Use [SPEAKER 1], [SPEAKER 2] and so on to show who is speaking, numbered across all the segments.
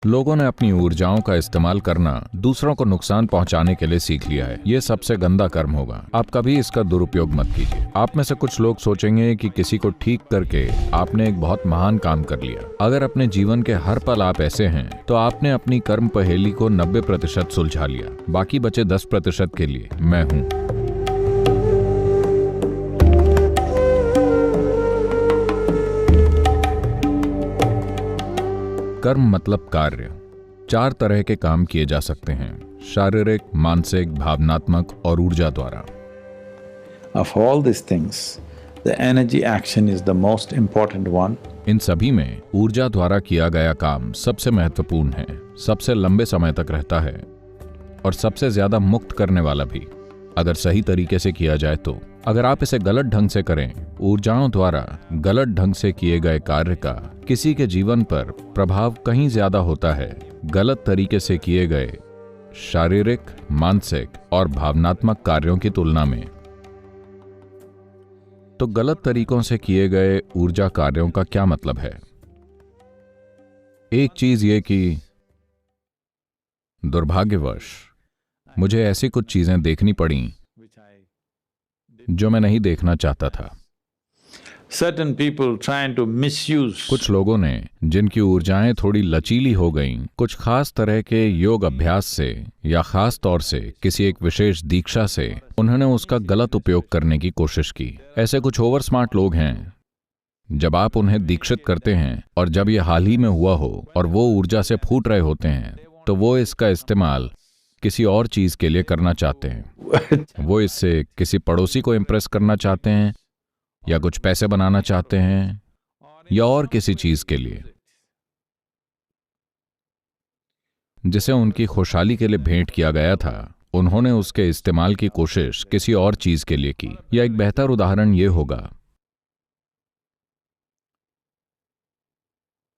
[SPEAKER 1] लोगों ने अपनी ऊर्जाओं का इस्तेमाल करना दूसरों को नुकसान पहुंचाने के लिए सीख लिया है। ये सबसे गंदा कर्म होगा। आप कभी इसका दुरुपयोग मत कीजिए। आप में से कुछ लोग सोचेंगे कि किसी को ठीक करके आपने एक बहुत महान काम कर लिया। अगर अपने जीवन के हर पल आप ऐसे हैं तो आपने अपनी कर्म पहेली को 90% सुलझा लिया। बाकी बचे 10% के लिए मैं हूं। कर्म मतलब कार्य। 4 तरह के काम किए जा सकते हैं: शारीरिक, मानसिक, भावनात्मक और ऊर्जा द्वारा।
[SPEAKER 2] Of all these things, the energy action is the most important one.
[SPEAKER 1] इन सभी में ऊर्जा द्वारा किया गया काम सबसे महत्वपूर्ण है, सबसे लंबे समय तक रहता है और सबसे ज्यादा मुक्त करने वाला भी, अगर सही तरीके से किया जाए तो। अगर आप इसे गलत ढंग से करें, ऊर्जाओं द्वारा गलत ढंग से किए गए कार्य का किसी के जीवन पर प्रभाव कहीं ज्यादा होता है गलत तरीके से किए गए शारीरिक, मानसिक और भावनात्मक कार्यों की तुलना में। तो गलत तरीकों से किए गए ऊर्जा कार्यों का क्या मतलब है? एक चीज ये कि दुर्भाग्यवश मुझे ऐसी कुछ चीजें देखनी पड़ी जो मैं नहीं देखना चाहता था।
[SPEAKER 2] Certain people trying to misuse
[SPEAKER 1] कुछ लोगों ने, जिनकी ऊर्जाएं थोड़ी लचीली हो गईं, कुछ खास तरह के योग अभ्यास से या खास तौर से किसी एक विशेष दीक्षा से उन्होंने उसका गलत उपयोग करने की कोशिश की। ऐसे कुछ ओवर स्मार्ट लोग हैं। जब आप उन्हें दीक्षित करते हैं और जब यह हाल ही में हुआ हो और वो ऊर्जा से फूट रहे होते हैं, तो वो इसका इस्तेमाल किसी और चीज के लिए करना चाहते हैं। वो इससे किसी पड़ोसी को इम्प्रेस करना चाहते हैं या कुछ पैसे बनाना चाहते हैं या और किसी चीज के लिए जिसे उनकी खुशहाली के लिए भेंट किया गया था। उन्होंने उसके इस्तेमाल की कोशिश किसी और चीज के लिए की। या एक बेहतर उदाहरण यह होगा,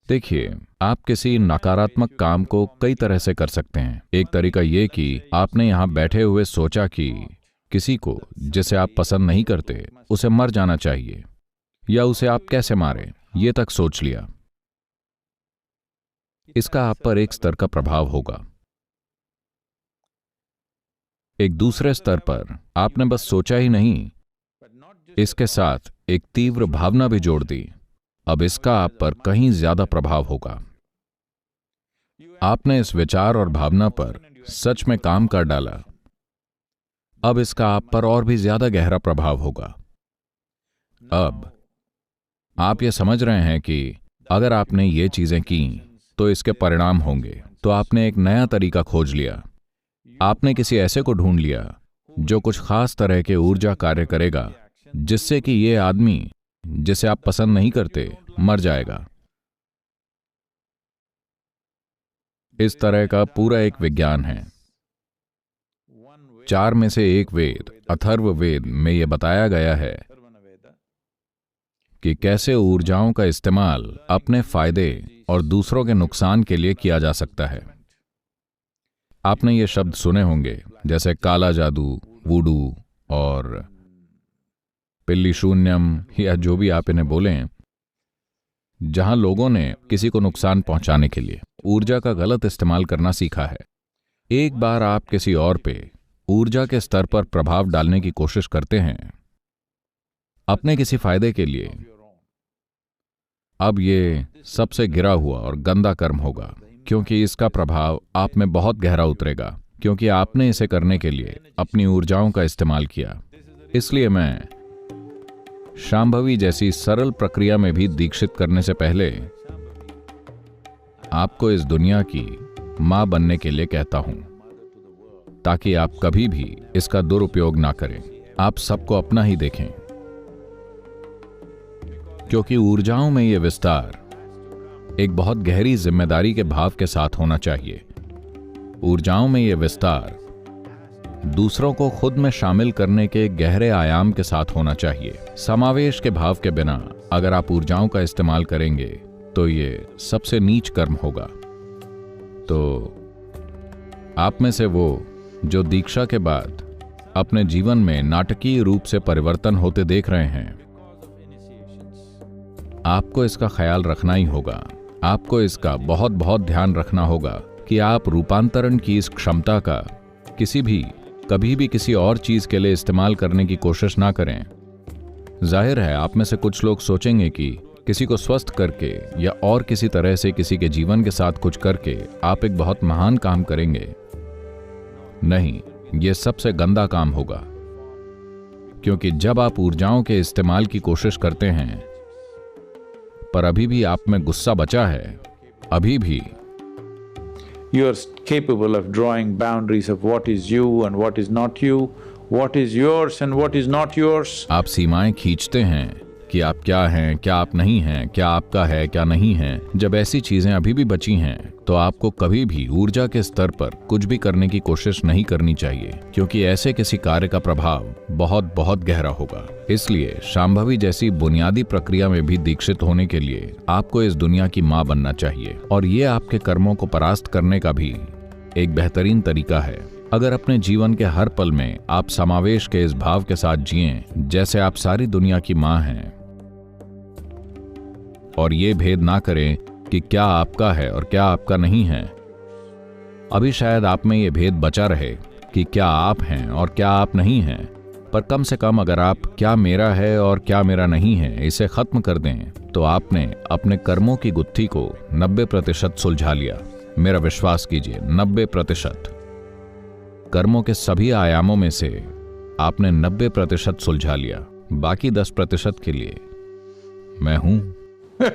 [SPEAKER 1] देखिए, आप किसी नकारात्मक काम को कई तरह से कर सकते हैं। एक तरीका यह कि आपने यहां बैठे हुए सोचा कि किसी को जिसे आप पसंद नहीं करते उसे मर जाना चाहिए या उसे आप कैसे मारें, ये तक सोच लिया। इसका आप पर एक स्तर का प्रभाव होगा। एक दूसरे स्तर पर आपने बस सोचा ही नहीं, इसके साथ एक तीव्र भावना भी जोड़ दी। अब इसका आप पर कहीं ज्यादा प्रभाव होगा। आपने इस विचार और भावना पर सच में काम कर डाला। अब इसका आप पर और भी ज्यादा गहरा प्रभाव होगा। अब आप ये समझ रहे हैं कि अगर आपने ये चीजें की तो इसके परिणाम होंगे। तो आपने एक नया तरीका खोज लिया। आपने किसी ऐसे को ढूंढ लिया जो कुछ खास तरह के ऊर्जा कार्य करेगा जिससे कि ये आदमी जिसे आप पसंद नहीं करते मर जाएगा। इस तरह का पूरा एक विज्ञान है। 4 में से एक वेद, अथर्ववेद में यह बताया गया है कि कैसे ऊर्जाओं का इस्तेमाल अपने फायदे और दूसरों के नुकसान के लिए किया जा सकता है। आपने ये शब्द सुने होंगे, जैसे काला जादू, वूडू और पिल्ली शून्यम या जो भी आप इन्हें बोलें, जहां लोगों ने किसी को नुकसान पहुंचाने के लिए ऊर्जा का गलत इस्तेमाल करना सीखा है। एक बार आप किसी और पे ऊर्जा के स्तर पर प्रभाव डालने की कोशिश करते हैं अपने किसी फायदे के लिए, अब ये सबसे गिरा हुआ और गंदा कर्म होगा, क्योंकि इसका प्रभाव आप में बहुत गहरा उतरेगा, क्योंकि आपने इसे करने के लिए अपनी ऊर्जाओं का इस्तेमाल किया। इसलिए मैं शांभवी जैसी सरल प्रक्रिया में भी दीक्षित करने से पहले आपको इस दुनिया की मां बनने के लिए कहता हूं, ताकि आप कभी भी इसका दुरुपयोग ना करें। आप सबको अपना ही देखें, क्योंकि ऊर्जाओं में यह विस्तार एक बहुत गहरी जिम्मेदारी के भाव के साथ होना चाहिए। ऊर्जाओं में यह विस्तार दूसरों को खुद में शामिल करने के गहरे आयाम के साथ होना चाहिए। समावेश के भाव के बिना अगर आप ऊर्जाओं का इस्तेमाल करेंगे तो ये सबसे नीच कर्म होगा। तो आप में से वो जो दीक्षा के बाद अपने जीवन में नाटकीय रूप से परिवर्तन होते देख रहे हैं, आपको इसका ख्याल रखना ही होगा। आपको इसका बहुत बहुत ध्यान रखना होगा कि आप रूपांतरण की इस क्षमता का कभी भी किसी और चीज के लिए इस्तेमाल करने की कोशिश ना करें। जाहिर है आप में से कुछ लोग सोचेंगे कि किसी को स्वस्थ करके या और किसी तरह से किसी के जीवन के साथ कुछ करके आप एक बहुत महान काम करेंगे। नहीं, यह सबसे गंदा काम होगा, क्योंकि जब आप ऊर्जाओं के इस्तेमाल की कोशिश करते हैं पर अभी भी आप में गुस्सा बचा है, अभी भी
[SPEAKER 2] You are capable of drawing boundaries of what is you and what is not you, what is yours and what is not yours.
[SPEAKER 1] आप सीमाएं खींचते हैं कि आप क्या हैं, क्या आप नहीं हैं, क्या आपका है, क्या नहीं है। जब ऐसी चीजें अभी भी बची हैं तो आपको कभी भी ऊर्जा के स्तर पर कुछ भी करने की कोशिश नहीं करनी चाहिए, क्योंकि ऐसे किसी कार्य का प्रभाव बहुत बहुत गहरा होगा। इसलिए शांभवी जैसी बुनियादी प्रक्रिया में भी दीक्षित होने के लिए आपको इस दुनिया की मां बनना चाहिए, और ये आपके कर्मों को परास्त करने का भी एक बेहतरीन तरीका है। अगर अपने जीवन के हर पल में आप समावेश के इस भाव के साथ जिएं जैसे आप सारी दुनिया की मां हैं, और ये भेद ना करें कि क्या आपका है और क्या आपका नहीं है। अभी शायद आप में ये भेद बचा रहे कि क्या आप हैं और क्या आप नहीं हैं, पर कम से कम अगर आप क्या मेरा है और क्या मेरा नहीं है इसे खत्म कर दें तो आपने अपने कर्मों की गुत्थी को 90% सुलझा लिया। मेरा विश्वास कीजिए, 90%। कर्मों के सभी आयामों में से आपने 90% सुलझा लिया। बाकी 10% के लिए मैं हूं।